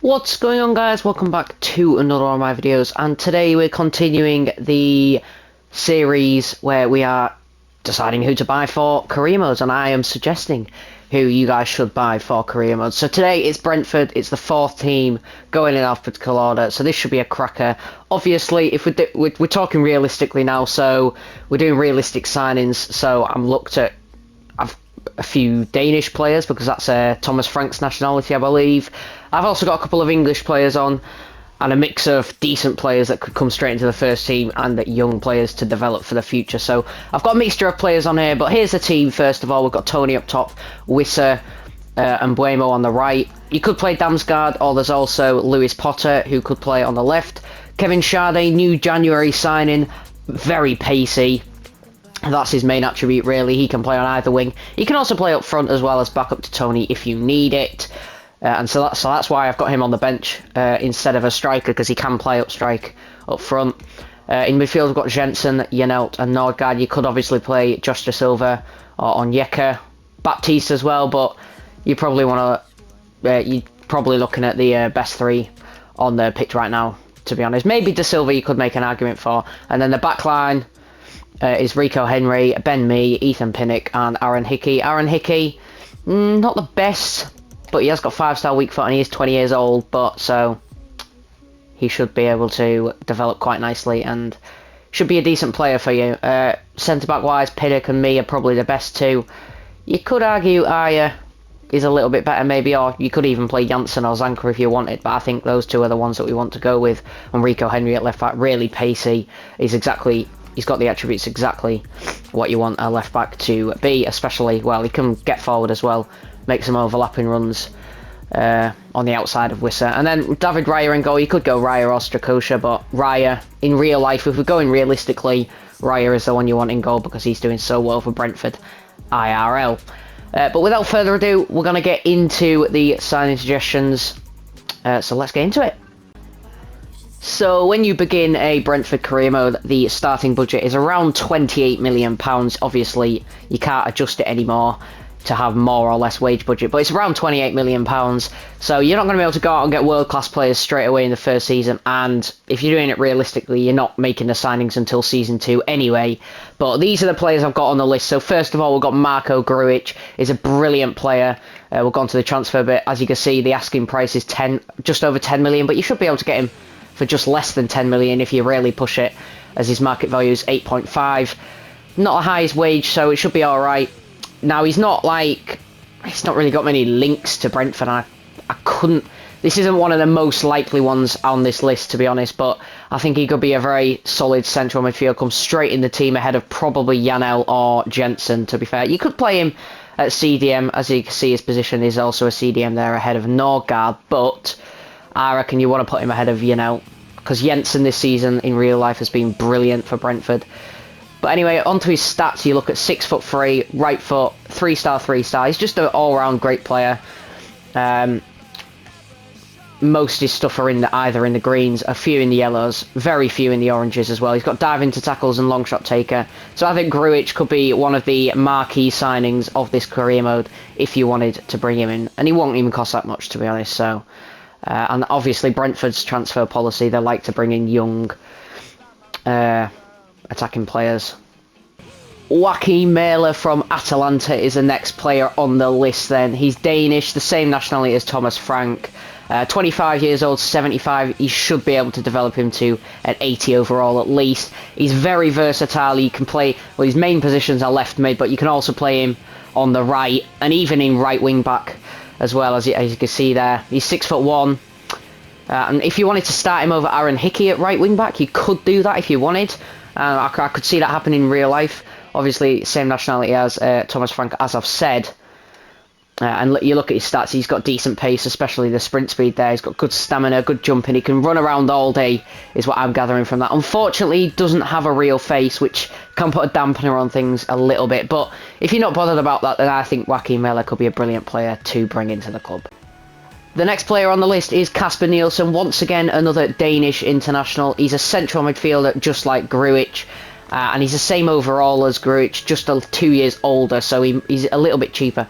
What's going on, guys? Welcome back to another one of my videos, and today we're continuing the series where we are deciding who to buy for career modes, and I am suggesting who you guys should buy for career modes. So today it's Brentford. It's the fourth team going in alphabetical order, so this should be a cracker. Obviously, if we're talking realistically now, so we're doing realistic signings. So I'm looked at a few Danish players because that's Thomas Frank's nationality, I believe. I've also got a couple of English players on, and a mix of decent players that could come straight into the first team and young players to develop for the future. So I've got a mixture of players on here, but here's the team. First of all, we've got Tony up top, Wissa and Buemo on the right. You could play Damsgaard, or there's also Lewis Potter who could play on the left. Kevin Schade, new January signing, very pacey. That's his main attribute, really. He can play on either wing. He can also play up front as well as back up to Tony if you need it. And so that's why I've got him on the bench instead of a striker, because he can play up front. In midfield, we've got Jensen, Janelt and Nordgaard. You could obviously play Josh De Silva or Onyeka, Baptiste as well, but you probably want to. You're probably looking at the best three on the pitch right now, to be honest. Maybe De Silva you could make an argument for, and then the back line is Rico Henry, Ben Mee, Ethan Pinnock and Aaron Hickey. Aaron Hickey, not the best, but he has got 5-star weak foot and he is 20 years old, but so he should be able to develop quite nicely and should be a decent player for you. Centre-back wise, Pinnock and Mee are probably the best two. You could argue Aya is a little bit better maybe, or you could even play Janssen or Zanka if you wanted, but I think those two are the ones that we want to go with. And Rico Henry at left back, really pacey. He's got the attributes exactly what you want a left back to be, especially, well, he can get forward as well, make some overlapping runs on the outside of Wissa. And then David Raya in goal. You could go Raya or Strakosha, but Raya, in real life, if we're going realistically, Raya is the one you want in goal because he's doing so well for Brentford IRL. But without further ado, we're going to get into the signing suggestions. So let's get into it. So when you begin a Brentford career mode, the starting budget is around £28 million. Obviously, you can't adjust it anymore to have more or less wage budget, but it's around £28 million. So you're not going to be able to go out and get world-class players straight away in the first season, and if you're doing it realistically, you're not making the signings until season 2 anyway. But these are the players I've got on the list. So first of all, we've got Marco Grujic. He's a brilliant player. We'll go on to the transfer bit. As you can see, the asking price is just over 10 million, but you should be able to get him for just less than 10 million if you really push it, as his market value is 8.5. Not the highest wage, so it should be alright. Now, he's not really got many links to Brentford. This isn't one of the most likely ones on this list, to be honest, but I think he could be a very solid central midfield, come straight in the team ahead of probably Janel or Jensen, to be fair. You could play him at CDM, as you can see his position is also a CDM there ahead of Nordgaard, but I reckon you want to put him ahead of Janel, because Jensen this season in real life has been brilliant for Brentford. But anyway, onto his stats, you look at 6'3", right foot, 3-star, 3-star. He's just an all-round great player. Most of his stuff are either in the greens, a few in the yellows, very few in the oranges as well. He's got dive into tackles and long shot taker. So I think Grujic could be one of the marquee signings of this career mode if you wanted to bring him in. And he won't even cost that much, to be honest, so. And obviously Brentford's transfer policy, they like to bring in young attacking players. Joachim Mæhle from Atalanta is the next player on the list then. He's Danish, the same nationality as Thomas Frank. 25 years old, 75. He should be able to develop him to an 80 overall at least. He's very versatile. He can play, well, his main positions are left mid, but you can also play him on the right and even in right wing back as well, as you can see there. He's 6'1", and if you wanted to start him over Aaron Hickey at right wing back, you could do that if you wanted. I could see that happen in real life. Obviously, same nationality as Thomas Frank, as I've said. And you look at his stats, he's got decent pace, especially the sprint speed there. He's got good stamina, good jumping. He can run around all day, is what I'm gathering from that. Unfortunately, he doesn't have a real face, which can put a dampener on things a little bit. But if you're not bothered about that, then I think Joachim Mæhle could be a brilliant player to bring into the club. The next player on the list is Kasper Nielsen, once again another Danish international. He's a central midfielder just like Grujic, and he's the same overall as Grujic, just 2 years older, so he's a little bit cheaper.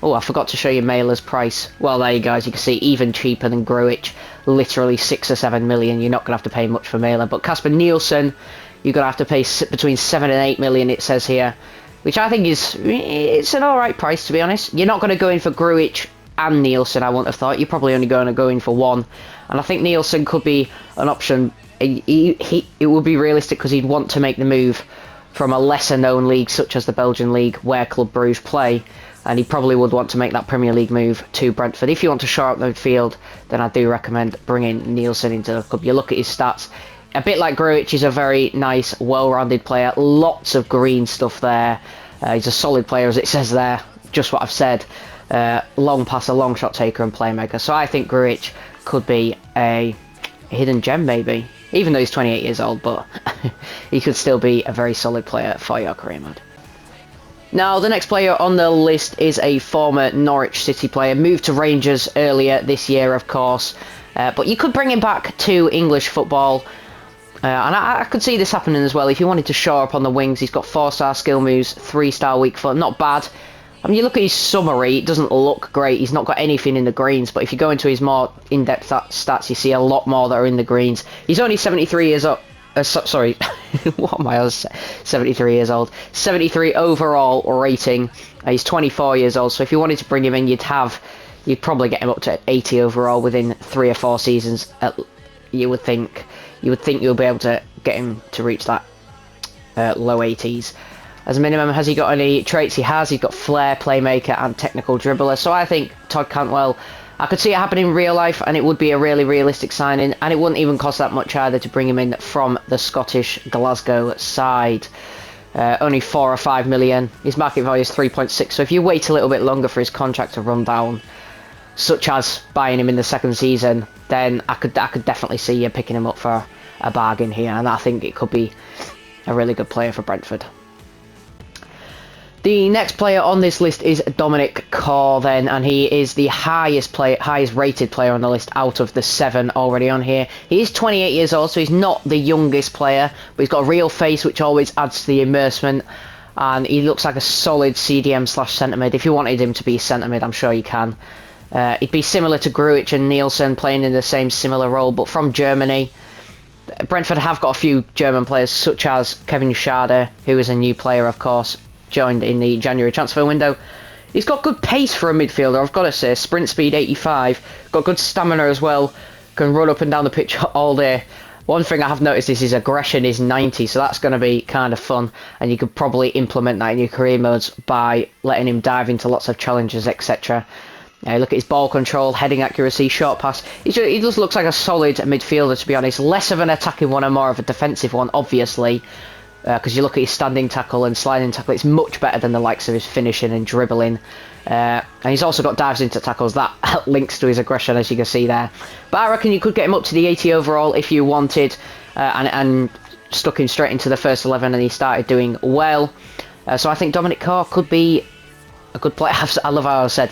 Oh, I forgot to show you Mailer's price. Well, there you go. As you can see, even cheaper than Grujic. Literally 6 or 7 million. You're not going to have to pay much for Mailer. But Casper Nielsen, you're going to have to pay between 7 and 8 million, it says here. Which I think it's an alright price, to be honest. You're not going to go in for Grujic and Nielsen, I wouldn't have thought. You're probably only going to go in for one. And I think Nielsen could be an option. It would be realistic because he'd want to make the move from a lesser known league such as the Belgian league where Club Brugge play, and he probably would want to make that Premier League move to Brentford. If you want to shore up the midfield, then I do recommend bringing Nielsen into the club. You look at his stats, a bit like Grujic, he's a very nice, well-rounded player, lots of green stuff there. He's a solid player, as it says there, just what I've said. Long passer, long shot taker and playmaker. So I think Grujic could be a hidden gem maybe, even though he's 28 years old, but he could still be a very solid player for your career mode. Now, the next player on the list is a former Norwich City player, moved to Rangers earlier this year, of course, but you could bring him back to English football, and I could see this happening as well. If you wanted to shore up on the wings, he's got 4-star skill moves, 3-star weak foot, not bad. I mean, you look at his summary, it doesn't look great. He's not got anything in the greens, but if you go into his more in-depth stats, you see a lot more that are in the greens. He's only 73 years old. Sorry, what am I? I was 73 years old. 73 overall rating. He's 24 years old, so if you wanted to bring him in, you'd probably get him up to 80 overall within 3 or 4 seasons. You would think you'll be able to get him to reach that low 80s. As a minimum, has he got any traits? He has. He's got flair, playmaker, and technical dribbler. So I think Todd Cantwell, I could see it happening in real life, and it would be a really realistic signing, and it wouldn't even cost that much either to bring him in from the Scottish Glasgow side. Only 4 or 5 million. His market value is 3.6. So if you wait a little bit longer for his contract to run down, such as buying him in the second season, then I could definitely see you picking him up for a bargain here, and I think it could be a really good player for Brentford. The next player on this list is Dominic Corr then, and he is the highest rated player on the list out of the 7 already on here. He is 28 years old, so he's not the youngest player, but he's got a real face which always adds to the immersion, and he looks like a solid CDM slash centre mid. If you wanted him to be centre mid, I'm sure you can. He'd be similar to Grujic and Nielsen, playing in the same similar role, but from Germany. Brentford have got a few German players, such as Kevin Schade, who is a new player, of course, joined in the January transfer window. He's got good pace for a midfielder, I've got to say. Sprint speed 85, got good stamina as well, can run up and down the pitch all day. One thing I have noticed is his aggression is 90, so that's going to be kind of fun, and you could probably implement that in your career modes by letting him dive into lots of challenges, etc. Look at his ball control, heading accuracy, short pass. He just looks like a solid midfielder, to be honest. Less of an attacking one and more of a defensive one, obviously. Because you look at his standing tackle and sliding tackle, it's much better than the likes of his finishing and dribbling. And he's also got dives into tackles. That links to his aggression, as you can see there. But I reckon you could get him up to the 80 overall if you wanted, and stuck him straight into the first 11 and he started doing well. So I think Dominic Corr could be a good player. I love how I said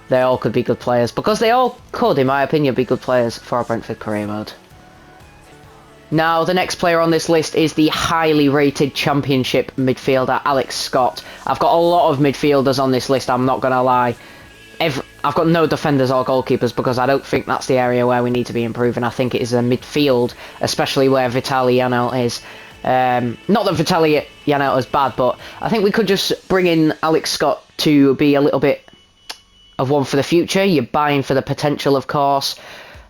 they all could be good players, because they all could, in my opinion, be good players for a Brentford career mode. Now, the next player on this list is the highly rated Championship midfielder, Alex Scott. I've got a lot of midfielders on this list, I'm not going to lie. I've got no defenders or goalkeepers, because I don't think that's the area where we need to be improving. I think it is the midfield, especially where Vitaly Janelt is. Not that Vitaly Janelt is bad, but I think we could just bring in Alex Scott to be a little bit of one for the future. You're buying for the potential, of course,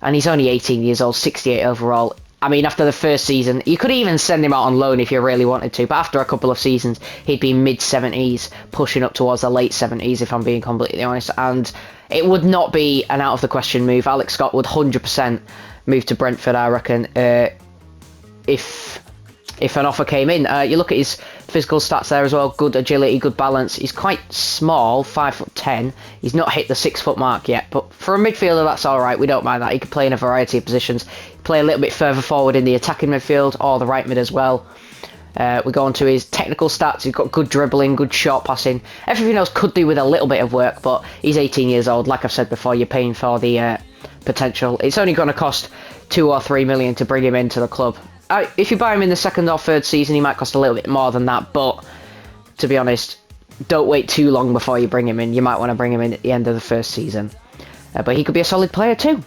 and he's only 18 years old, 68 overall. I mean, after the first season, you could even send him out on loan if you really wanted to, but after a couple of seasons, he'd be mid-70s, pushing up towards the late 70s, if I'm being completely honest, and it would not be an out-of-the-question move. Alex Scott would 100% move to Brentford, I reckon, if an offer came in. You look at his physical stats there as well, good agility, good balance. He's quite small, 5'10". He's not hit the 6 foot mark yet, but for a midfielder that's alright, we don't mind that. He can play in a variety of positions, play a little bit further forward in the attacking midfield, or the right mid as well. We go on to his technical stats. He's got good dribbling, good short passing. Everything else could do with a little bit of work, but he's 18 years old. Like I've said before, you're paying for the potential. It's only going to cost 2 or 3 million to bring him into the club. If you buy him in the second or third season, he might cost a little bit more than that, but to be honest, don't wait too long before you bring him in. You might want to bring him in at the end of the first season. But he could be a solid player too.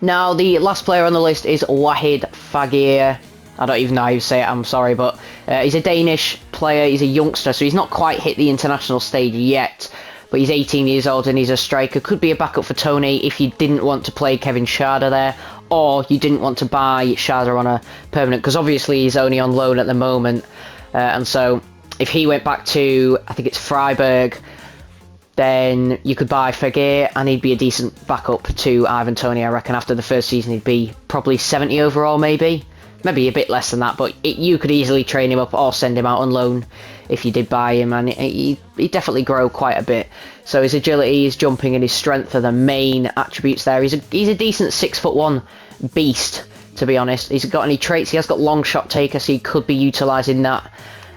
Now, the last player on the list is Wahid Fagir. I don't even know how you say it, I'm sorry, but he's a Danish player. He's a youngster, so he's not quite hit the international stage yet. But he's 18 years old and he's a striker. Could be a backup for Tony if you didn't want to play Kevin Schade there, or you didn't want to buy Schade on a permanent, because obviously he's only on loan at the moment. And so if he went back to, I think it's Freiburg, then you could buy Fagir and he'd be a decent backup to Ivan Toney. I reckon after the first season he'd be probably 70 overall, maybe a bit less than that, but you could easily train him up or send him out on loan if you did buy him, and he'd definitely grow quite a bit. So his agility, his jumping and his strength are the main attributes there. He's a decent 6'1" beast, to be honest. He's got any traits. He has got long shot taker, so you could be utilising that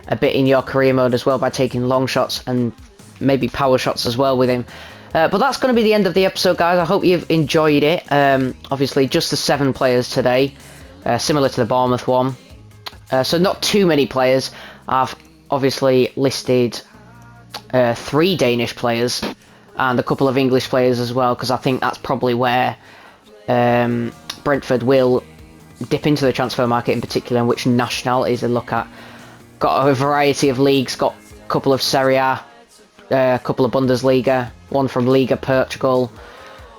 a bit in your career mode as well by taking long shots and maybe power shots as well with him. But that's going to be the end of the episode, guys. I hope you've enjoyed it. Obviously, just the 7 players today, similar to the Bournemouth one. So not too many players. I've obviously listed 3 Danish players and a couple of English players as well, because I think that's probably where Brentford will dip into the transfer market in particular, and which nationalities they look at. Got a variety of leagues, got a couple of Serie A, a couple of Bundesliga, one from Liga Portugal,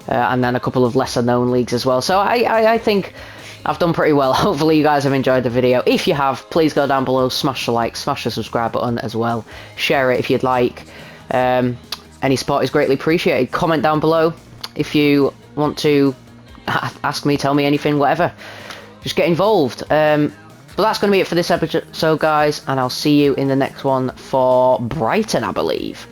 and then a couple of lesser known leagues as well. So I think I've done pretty well. Hopefully you guys have enjoyed the video. If you have, please go down below, smash the like, smash the subscribe button as well. Share it if you'd like. Any support is greatly appreciated. Comment down below if you want to ask me, tell me anything, whatever. Just get involved. But that's going to be it for this episode, guys, and I'll see you in the next one for Brighton, I believe.